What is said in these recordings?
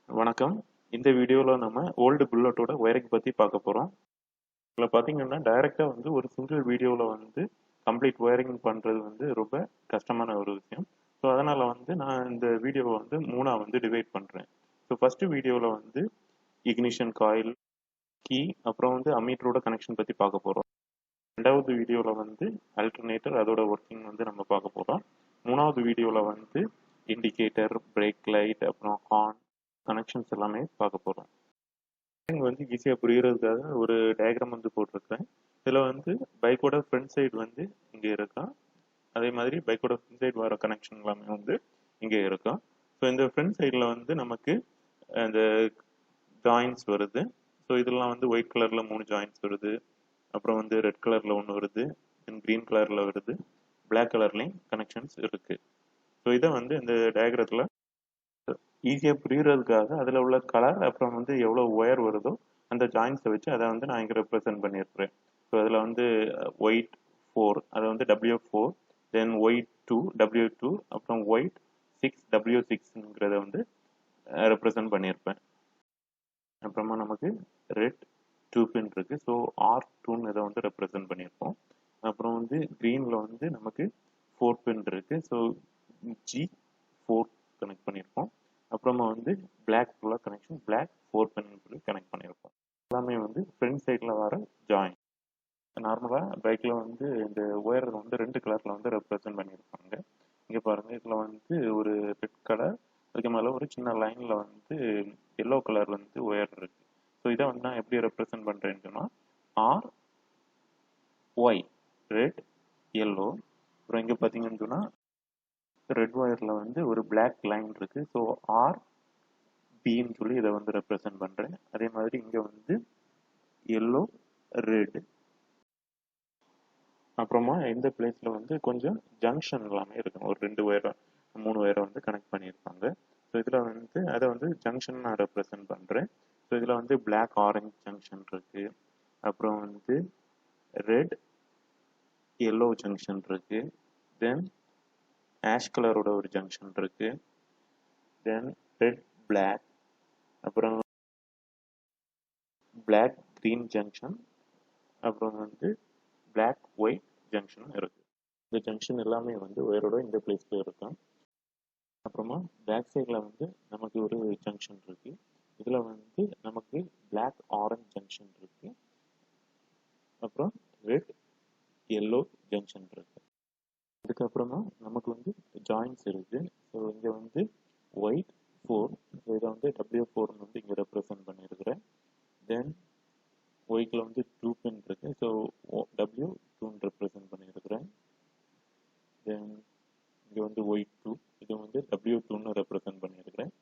வணக்கம். இந்த வீடியோல நம்ம ஓல்டு புல்லட்டோட ஒயரிங் பத்தி பார்க்க போறோம். இதுல பார்த்தீங்கன்னா, டைரக்ட்டா வந்து ஒரு சிங்கிள் வீடியோல வந்து கம்ப்ளீட் ஒயரிங் பண்றது வந்து ரொம்ப கஷ்டமான ஒரு விஷயம். ஸோ அதனால வந்து நான் இந்த வீடியோவ வந்து 3ஆ வந்து டிவைட் பண்றேன். ஸோ ஃபர்ஸ்ட் வீடியோல வந்து இக்னிஷன் காயில், கீ, அப்புறம் வந்து அம்மீட்டரோட கனெக்ஷன் பத்தி பார்க்க போறோம். 2வது வீடியோல வந்து அல்டர்னேட்டர் அதோட ஒர்க்கிங் வந்து நம்ம பார்க்க போறோம். 3வது வீடியோல வந்து இண்டிகேட்டர், பிரேக் லைட், அப்புறம் ஹார்ன் கனெக்ஷன்ஸ் எல்லாமே பார்க்க போறோம். வந்து ஈஸியாக புரியறதுக்காக ஒரு டயக்ராம் வந்து போட்டிருக்கேன். இதில் வந்து பைக்கோட ஃப்ரண்ட் சைடு வந்து இங்கே இருக்கும். அதே மாதிரி பைக்கோட ஃப்ரண்ட் சைடு வர கனெக்ஷன் எல்லாமே வந்து இங்கே இருக்கும். ஸோ இந்த ஃப்ரண்ட் சைடில் வந்து நமக்கு அந்த ஜாயின்ஸ் வருது. ஸோ இதெல்லாம் வந்து ஒயிட் கலரில் 3 ஜாயின்ஸ் வருது. அப்புறம் வந்து ரெட் கலரில் ஒன்று வருது, க்ரீன் கலரில் வருது, பிளாக் கலர்லேயும் கனெக்ஷன்ஸ் இருக்குது. ஸோ இதை வந்து இந்த டயக்ரத்தில் ஈஸியாக புரியறதுக்காக அதில் உள்ள கலர் அப்புறம் வந்து எவ்வளோ ஒயர் வருதோ அந்த ஜாயின்ஸை வச்சு அதை வந்து நான் இங்கே ரெப்ரசென்ட் பண்ணியிருக்கிறேன். ஸோ அதில் வந்து ஒயிட் 4 அதை வந்து W4, தென் ஒயிட் 2 W2, அப்புறம் ஒயிட் 6 W6ங்கிறத வந்து ரெப்ரசென்ட் பண்ணியிருப்பேன். அப்புறமா நமக்கு ரெட் 2 பின் இருக்குது. ஸோ R2ன்னு இதை வந்து ரெப்ரசென்ட் பண்ணியிருப்போம். அப்புறம் வந்து க்ரீனில் வந்து நமக்கு 4 பின் இருக்குது. ஸோ G4 கனெக்ட் பண்ணியிருப்போம். அப்புறமா வந்து பிளாக் ஃபுல்லாக கனெக்ஷன் பிளாக் 4 பின் சொல்லி கனெக்ட் பண்ணியிருப்போம். எல்லாமே வந்து ஃப்ரண்ட் சைடில் வர ஜாயின். நார்மலாக பைக்கில் வந்து இந்த ஒயர் வந்து 2 கலரில் வந்து ரெப்ரசென்ட் பண்ணியிருப்பாங்க. இங்கே பாருங்கள், இதில் வந்து ஒரு ரெட் கலர், அதுக்கு மேலே ஒரு சின்ன லைனில் வந்து எல்லோ கலர் வந்து ஒயர் இருக்குது. ஸோ இதை வந்து நான் எப்படி ரெப்ரசென்ட் பண்ணுறேன்னு சொன்னால் ஆர் ஒய் ரெட் எல்லோ. அப்புறம் இங்கே பார்த்தீங்கன்னு சொன்னால் ரெட் ஒயரில் வந்து ஒரு பிளாக் லைன் இருக்குது. ஸோ ஆர் பின்னு சொல்லி இதை வந்து ரெப்ரசென்ட் பண்ணுறேன். அதே மாதிரி இங்கே வந்து எல்லோ ரெட். அப்புறமா இந்த பிளேஸில் வந்து கொஞ்சம் ஜங்ஷன் எல்லாமே இருக்கும். ஒரு 2 ஒயரை 3 ஒயரை வந்து கனெக்ட் பண்ணியிருப்பாங்க. ஸோ இதில் வந்து அதை வந்து ஜங்ஷன் நான் ரெப்ரசென்ட் பண்ணுறேன். ஸோ இதில் வந்து பிளாக் ஆரஞ்ச் ஜங்ஷன் இருக்குது. அப்புறம் வந்து ரெட் எல்லோ ஜங்ஷன் இருக்குது. தென் ஆஷ் கலரோட ஒரு ஜங்ஷன் இருக்குது. தென் ரெட் பிளாக், அப்புறம் பிளாக் க்ரீன் ஜங்ஷன், அப்புறம் வந்து பிளாக் ஒயிட் ஜங்ஷன் இருக்குது. இந்த ஜங்ஷன் எல்லாமே வந்து ஒயரோட இந்த பிளேஸில் இருக்கும். அப்புறமா பேக் சைடில் வந்து நமக்கு ஒரு ஜங்ஷன் இருக்குது. இதில் வந்து நமக்கு பிளாக் ஆரஞ்ச் ஜங்ஷன் இருக்குது. அப்புறம் ரெட் எல்லோ ஜங்ஷன் இருக்குது. அதுக்கப்புறமா நமக்கு வந்து ஜாயின்ஸ் இருக்குது. ஸோ இங்கே வந்து ஒயிட் 4, ஸோ இதை வந்து W4 வந்து இங்கே ரெப்ரசென்ட் பண்ணியிருக்கிறேன். தென் ஒயிட்டில் வந்து 2 பின் இருக்குது. ஸோ W2 ரெப்ரசென்ட் பண்ணியிருக்கிறேன். தென் இங்கே வந்து ஒயிட் 2, இது வந்து W2ன்னு ரெப்ரசென்ட் பண்ணியிருக்கிறேன்.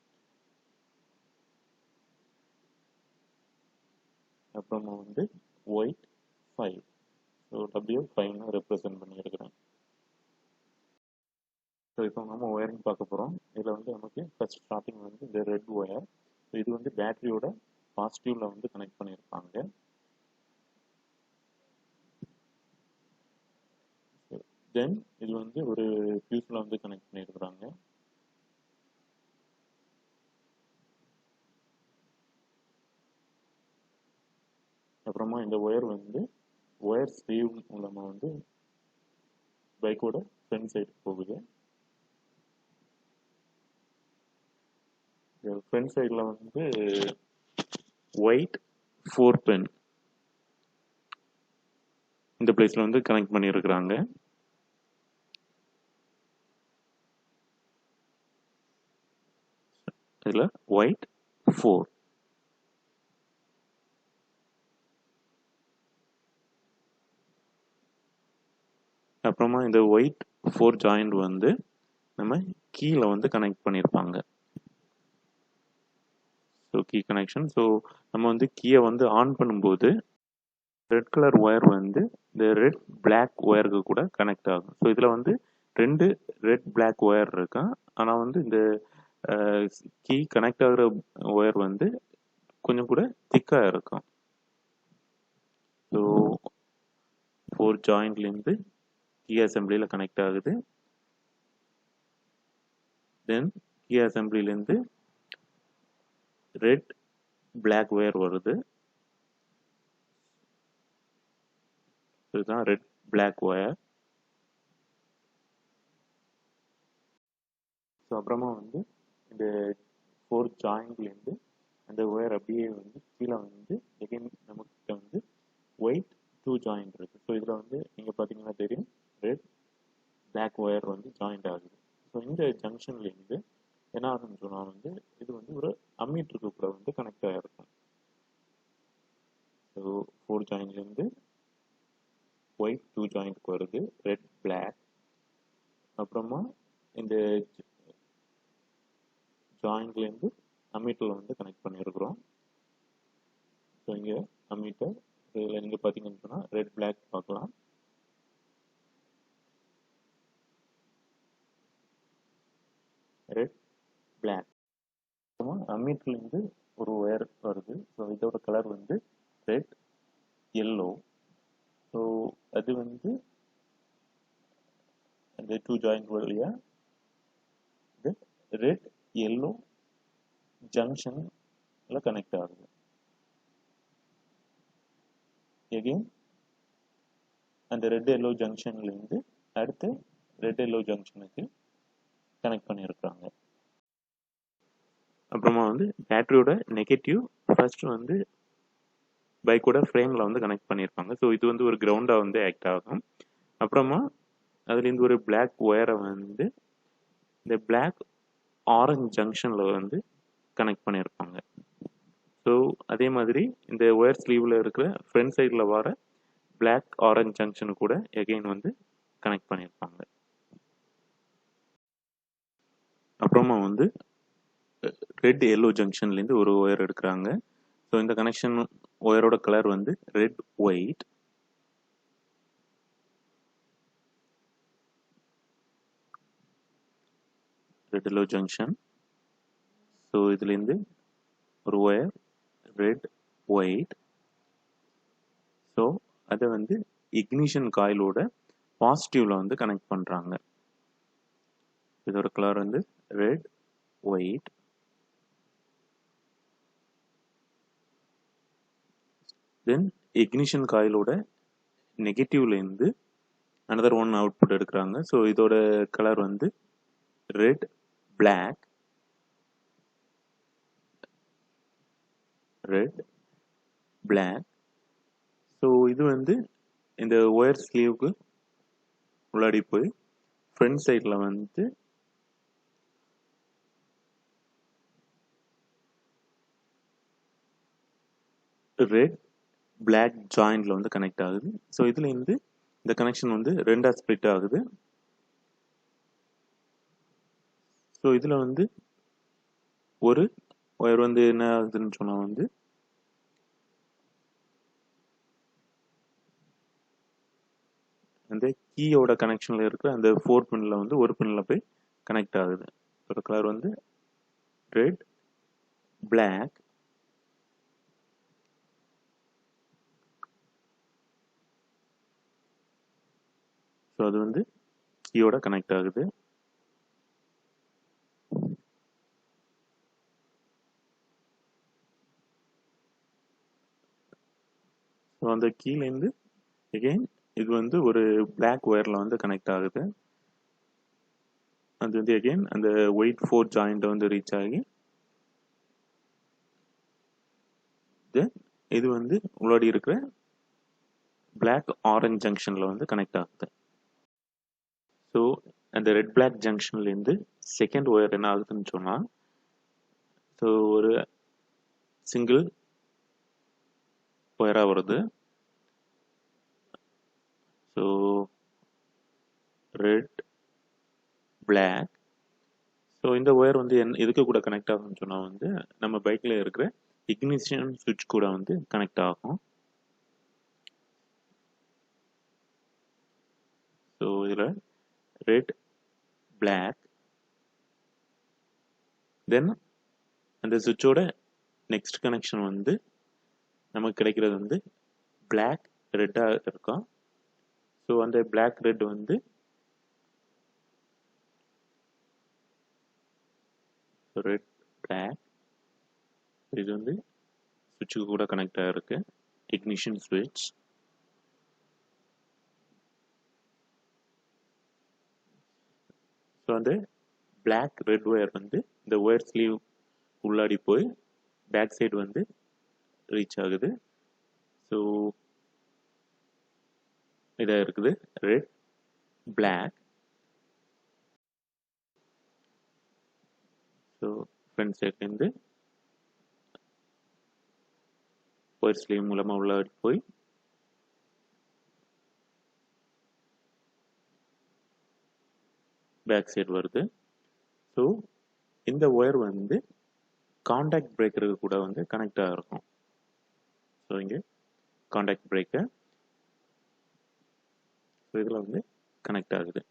அப்புறமா வந்து ஒயிட் 5, ஸோ W5ன்னு ரெப்ரசென்ட் பண்ணியிருக்கிறேன். ஸோ இப்போ நம்ம ஒயரிங் பார்க்க போகிறோம். இதில் வந்து நமக்கு ஃபர்ஸ்ட் ஸ்டார்டிங் வந்து இந்த ரெட் ஒயர், ஸோ இது வந்து பேட்டரியோட பாசிட்டிவ்ல வந்து கனெக்ட் பண்ணியிருப்பாங்க. தென் இது வந்து ஒரு ஃபியூஸில் வந்து கனெக்ட் பண்ணியிருக்கிறாங்க. அப்புறமா இந்த ஒயர் வந்து ஒயர் ஸ்லீவ் மூலமாக வந்து பைக்கோட ஃப்ரண்ட் சைடு போகுது. ஃப்ரண்ட் சைடில் வந்து ஒயிட் 4 பின் இந்த பிளேஸில் வந்து கனெக்ட் பண்ணியிருக்கிறாங்க. இதில் ஒயிட் 4. அப்புறமா இந்த ஒயிட் 4 ஜாயிண்ட் வந்து நம்ம கீழே வந்து கனெக்ட் பண்ணியிருப்பாங்க. So key connection. ஸோ நம்ம வந்து கீயை வந்து ஆன் பண்ணும்போது ரெட் கலர் ஒயர் வந்து இந்த ரெட் பிளாக் ஒயருக்கு கூட கனெக்ட் ஆகும். ஸோ இதில் வந்து 2 ரெட் பிளாக் ஒயர் இருக்கும். ஆனால் வந்து இந்த கீ கனெக்ட் ஆகிற ஒயர் வந்து கொஞ்சம் கூட திக்காக இருக்கும். ஸோ 4 ஜாயிண்ட்லேருந்து கீ அசம்பிளியில் கனெக்ட் ஆகுது. தென் கீ அசம்பிளிலேருந்து ரெட் பிளாக் ஒயர் வருது. இதுதான் ரெட் பிளாக் ஒயர். ஸோ அப்புறமா வந்து இந்த 4 ஜாயிண்ட்லேருந்து அந்த ஒயர் அப்படியே வந்து கீழே வந்து எகைன் நமக்கு வந்து ஒயிட் 2 ஜாயிண்ட் இருக்கு. ஸோ இதில் வந்து நீங்கள் பார்த்தீங்கன்னா தெரியும் ரெட் பிளாக் ஒயர் வந்து ஜாயிண்ட் ஆகுது. ஸோ இந்த ஜங்ஷன்லேருந்து என்ன ஆகுதுன்னு சொன்னால் வந்து இது வந்து ஒரு அம்மீட்டருக்கு கூட வந்து கனெக்ட் ஆகிருக்கும். ஸோ 4 ஜாயிண்ட்லேருந்து ஒயிட் 2 ஜாயிண்ட்க்கு வருது, ரெட் பிளாக். அப்புறமா இந்த ஜாயிண்ட்லேருந்து அம்மீட்டரில் வந்து கனெக்ட் பண்ணியிருக்கிறோம். ஸோ இங்கே அம்மீட்டர் இதில் நீங்கள் பார்த்தீங்கன்னு சொன்னால் ரெட் பிளாக் பார்க்கலாம். Red black. அம்மீட்டர்லேருந்து ஒரு ஒயர் வருது. ஸோ இதோட கலர் வந்து ரெட் எல்லோ. ஸோ அது வந்து அந்த 2 ஜாயிண்ட் வழியாக இது ரெட் எல்லோ ஜங்ஷனில் கனெக்ட் ஆகுது. எகெயின் அந்த ரெட் எல்லோ ஜங்ஷன்லேருந்து அடுத்து ரெட் எல்லோ ஜங்ஷனுக்கு கனெக்ட் பண்ணியிருக்காங்க. அப்புறமா வந்து பேட்டரியோட நெகட்டிவ் ஃபர்ஸ்ட் வந்து பைக்கோட ஃப்ரேமில் வந்து கனெக்ட் பண்ணியிருப்பாங்க. ஸோ இது வந்து ஒரு கிரவுண்டாக வந்து ஆக்ட் ஆகும். அப்புறமா அதுலேருந்து ஒரு பிளாக் ஒயரை வந்து இந்த பிளாக் ஆரஞ்ச் ஜங்ஷனில் வந்து கனெக்ட் பண்ணியிருப்பாங்க. ஸோ அதே மாதிரி இந்த ஒயர் ஸ்லீவில் இருக்கிற ஃப்ரண்ட் சைடில் வர பிளாக் ஆரஞ்ச் ஜங்ஷனு கூட எகெயின் வந்து கனெக்ட் பண்ணியிருப்பாங்க. அப்புறமா வந்து ரெட் எல்லோ ஜங்ஷன்லேருந்து ஒரு ஒயர் எடுக்கிறாங்க. ஸோ இந்த கனெக்ஷன் ஒயரோட கலர் வந்து red white. Red yellow junction. So இதுலேருந்து ஒரு ஒயர் ரெட் ஒயிட். ஸோ அதை வந்து இக்னிஷன் காயிலோட பாசிட்டிவ்ல வந்து கனெக்ட் பண்ணுறாங்க. இதோட கலர் வந்து ரெட் ஒயிட். தென் இக்னிஷன் காயிலோட நெகட்டிவ்லேருந்து அனதர் ஒன் அவுட்புட் எடுக்கிறாங்க. ஸோ இதோட கலர் வந்து red black. Red black. So இது வந்து இந்த ஒயர் ஸ்லீவுக்கு உள்ளாடி போய் ஃப்ரண்ட் சைடில் வந்து ரெட் பிளாக் ஜாயிண்ட்ல வந்து கனெக்ட் ஆகுது. ஸோ இதுலேருந்து இந்த கனெக்ஷன் வந்து ரெண்டாக ஸ்ப்ளிட் ஆகுது. ஸோ இதில் வந்து ஒரு ஒயர் வந்து என்ன ஆகுதுன்னு சொன்னால் வந்து அந்த கீயோட கனெக்ஷனில் இருக்கிற அந்த 4 பின்னில் வந்து ஒரு பின்னில் போய் கனெக்ட் ஆகுது. அதோட கலர் வந்து ரெட் பிளாக். ஸோ அது வந்து கீயோட கனெக்ட் ஆகுது. ஸோ அந்த கீழேருந்து எகெயின் இது வந்து ஒரு பிளாக் ஒயரில் வந்து கனெக்ட் ஆகுது. அது வந்து எகெயின் அந்த ஒயிட் 4 ஜாயிண்ட் வந்து ரீச் ஆகி இது வந்து உள்ளாடி இருக்கிற பிளாக் ஆரஞ்ச் ஜங்ஷனில் வந்து கனெக்ட் ஆகுது. ஸோ அந்த ரெட் பிளாக் ஜங்ஷன்லேருந்து செகண்ட் ஒயர் என்ன ஆகுதுன்னு சொன்னால் ஸோ ஒரு சிங்கிள் ஒயராக வருது. So red black. ஸோ இந்த ஒயர் வந்து எதுக்கு கூட கனெக்ட் ஆகும்னு சொன்னால் வந்து நம்ம பைக்கில் இருக்கிற இக்னிஷன் சுவிட்ச் கூட வந்து கனெக்ட் ஆகும். ஸோ இதில் ரெட் பிளாக். தென் அந்த சுவிட்சோட நெக்ஸ்ட் கனெக்ஷன் வந்து நமக்கு கிடைக்கிறது வந்து பிளாக் ரெட்டாக இருக்கும். ஸோ அந்த பிளாக் ரெட் வந்து ரெட் பிளாக். இது வந்து சுவிட்சுக்கு கூட கனெக்ட் ஆகிருக்கு, இக்னிஷன் சுவிட்ச். ஸோ வந்து பிளாக் ரெட் ஒயர் வந்து இந்த ஒயர் ஸ்லீவ் உள்ளாடி போய் பேக் சைடு வந்து ரீச் ஆகுது. ஸோ இதாக இருக்குது ரெட் பிளாக். ஸோ ஃப்ரண்ட் சைட்லேருந்து ஒயர் ஸ்லீவ் மூலமாக உள்ளாடி போய் பேக் சைடு வருது. ஸோ இந்த ஒயர் வந்து காண்டாக்ட் பிரேக்கருக்கு கூட வந்து கனெக்ட் ஆகிருக்கும். ஸோ இங்கே காண்டாக்ட் பிரேக்கர், ஸோ இதில் வந்து கனெக்ட் ஆகுது.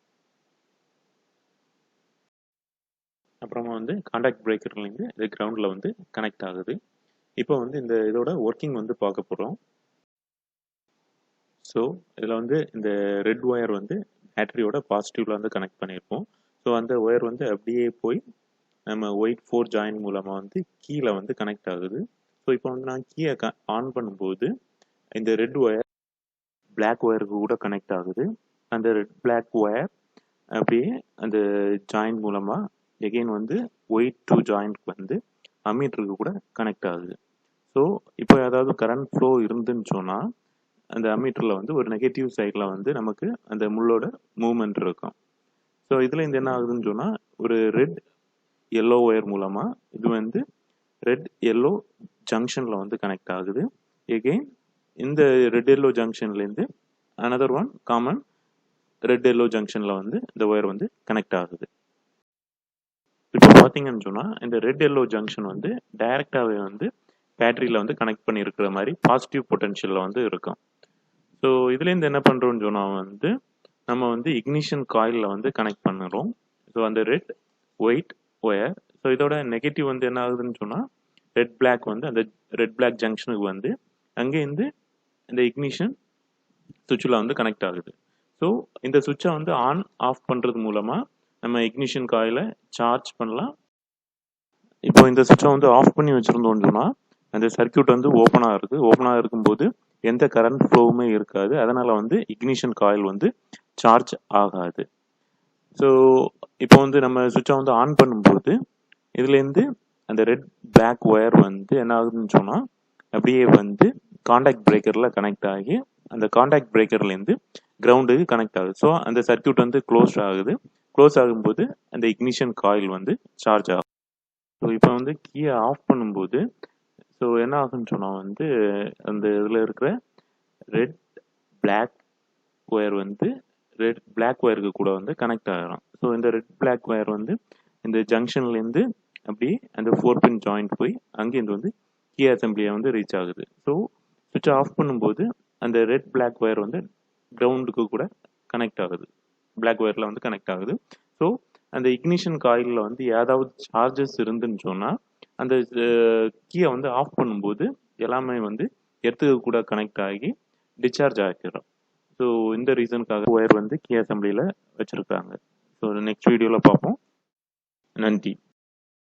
அப்புறமா வந்து காண்டாக்ட் பிரேக்கர்லேருந்து இது கிரவுண்டில் வந்து கனெக்ட் ஆகுது. இப்போ வந்து இந்த இதோட ஒர்க்கிங் வந்து பார்க்க போகிறோம். ஸோ இதில் வந்து இந்த ரெட் ஒயர் வந்து பேட்டரியோட பாசிட்டிவ்ல வந்து கனெக்ட் பண்ணியிருப்போம். ஸோ அந்த ஒயர் வந்து அப்படியே போய் நம்ம ஒயிட் 4 ஜாயின் மூலமாக வந்து கீழே வந்து கனெக்ட் ஆகுது. ஸோ இப்போ வந்து நான் கீயை ஆன் பண்ணும்போது இந்த ரெட் ஒயர் பிளாக் ஒயருக்கு கூட கனெக்ட் ஆகுது. அந்த ரெட் பிளாக் ஒயர் அப்படியே அந்த ஜாயின் மூலமாக எகெயின் வந்து ஒயிட் 2 ஜாயின்ட்க்கு வந்து அம்மீட்டருக்கு கூட கனெக்ட் ஆகுது. ஸோ இப்போ ஏதாவது கரண்ட் ஃப்ளோ இருந்துன்னு சொன்னால் அந்த அம்மீட்டரில் வந்து ஒரு நெகட்டிவ் சைடில் வந்து நமக்கு அந்த முள்ளோட மூவ்மெண்ட் இருக்கும். ஸோ இதில் இந்த என்ன ஆகுதுன்னு சொன்னால் ஒரு ரெட் எல்லோ ஒயர் மூலமாக இது வந்து ரெட் எல்லோ ஜங்ஷனில் வந்து கனெக்ட் ஆகுது. எகெயின் இந்த ரெட் எல்லோ ஜங்ஷன்லேருந்து another one common red yellow ஜங்ஷனில் வந்து இந்த ஒயர் வந்து கனெக்ட் ஆகுது. இப்போ பார்த்தீங்கன்னு சொன்னால் இந்த ரெட் எல்லோ ஜங்ஷன் வந்து டைரெக்டாகவே வந்து பேட்டரியில் வந்து கனெக்ட் பண்ணியிருக்கிற மாதிரி பாசிட்டிவ் பொட்டன்ஷியலில் வந்து இருக்கும். ஸோ இதுலேருந்து என்ன பண்ணுறோம்னு சொன்னால் வந்து நம்ம வந்து இக்னிஷன் காயிலில் வந்து கனெக்ட் பண்ணுறோம். ஸோ அந்த ரெட் ஒயிட் ஒயர், ஸோ இதோட நெகட்டிவ் வந்து என்ன ஆகுதுன்னு சொன்னால் ரெட் பிளாக் வந்து அந்த ரெட் பிளாக் ஜங்ஷனுக்கு வந்து அங்கேருந்து இந்த இக்னிஷன் சுவிட்சில் வந்து கனெக்ட் ஆகுது. ஸோ இந்த சுவிட்சை வந்து ஆன் ஆஃப் பண்ணுறது மூலமாக நம்ம இக்னிஷன் காயிலை சார்ஜ் பண்ணலாம். இப்போ இந்த சுவிட்சை வந்து ஆஃப் பண்ணி வச்சுருந்தோம்னு சொன்னால் அந்த சர்க்கியூட் வந்து ஓப்பனாக இருக்குது. ஓப்பனாக இருக்கும்போது எந்த கரண்ட் ஃப்ளோவுமே இருக்காது. அதனால் வந்து இக்னிஷன் காயில் வந்து சார்ஜ் ஆகாது. ஸோ இப்போ வந்து நம்ம சுவிட்சை வந்து ஆன் பண்ணும்போது இதுலேருந்து அந்த ரெட் பிளாக் ஒயர் வந்து என்ன ஆகுதுன்னு சொன்னால் அப்படியே வந்து காண்டாக்ட் பிரேக்கரில் கனெக்ட் ஆகி அந்த காண்டாக்ட் பிரேக்கர்லேருந்து கிரவுண்டுக்கு கனெக்ட் ஆகுது. ஸோ அந்த சர்க்கியூட் வந்து க்ளோஸ் ஆகுது. க்ளோஸ் ஆகும்போது அந்த இக்னிஷன் காயில் வந்து சார்ஜ் ஆகும். ஸோ இப்போ வந்து கீயை ஆஃப் பண்ணும்போது ஸோ என்ன ஆகுன்னு சொன்னால் வந்து அந்த இதில் இருக்கிற ரெட் பிளாக் ஒயர் வந்து ரெட் பிளாக் ஒயருக்கு கூட வந்து கனெக்ட் ஆகிடும். ஸோ இந்த ரெட் பிளாக் ஒயர் வந்து இந்த ஜங்ஷன்லேருந்து அப்படியே அந்த 4 பின் ஜாயிண்ட் போய் அங்கேருந்து வந்து கீ அசம்பிளியை வந்து ரீச் ஆகுது. ஸோ சுவிட்சை ஆஃப் பண்ணும்போது அந்த ரெட் பிளாக் ஒயர் வந்து கிரவுண்டுக்கு கூட கனெக்ட் ஆகுது, பிளாக் ஒயரில் வந்து கனெக்ட் ஆகுது. ஸோ அந்த இக்னிஷன் காயிலில் வந்து ஏதாவது சார்ஜஸ் இருந்துன்னு சொன்னால் அந்த கீயை வந்து ஆஃப் பண்ணும்போது எல்லாமே வந்து எர்த்துக்கு கூட கனெக்ட் ஆகி டிஸ்சார்ஜ் ஆகிடும். ஸோ இந்த ரீசனுக்காக ஒயர் வந்து கீ அசம்பிளியில் வச்சுருக்காங்க. ஸோ நெக்ஸ்ட் வீடியோவில் பார்ப்போம். நன்றி.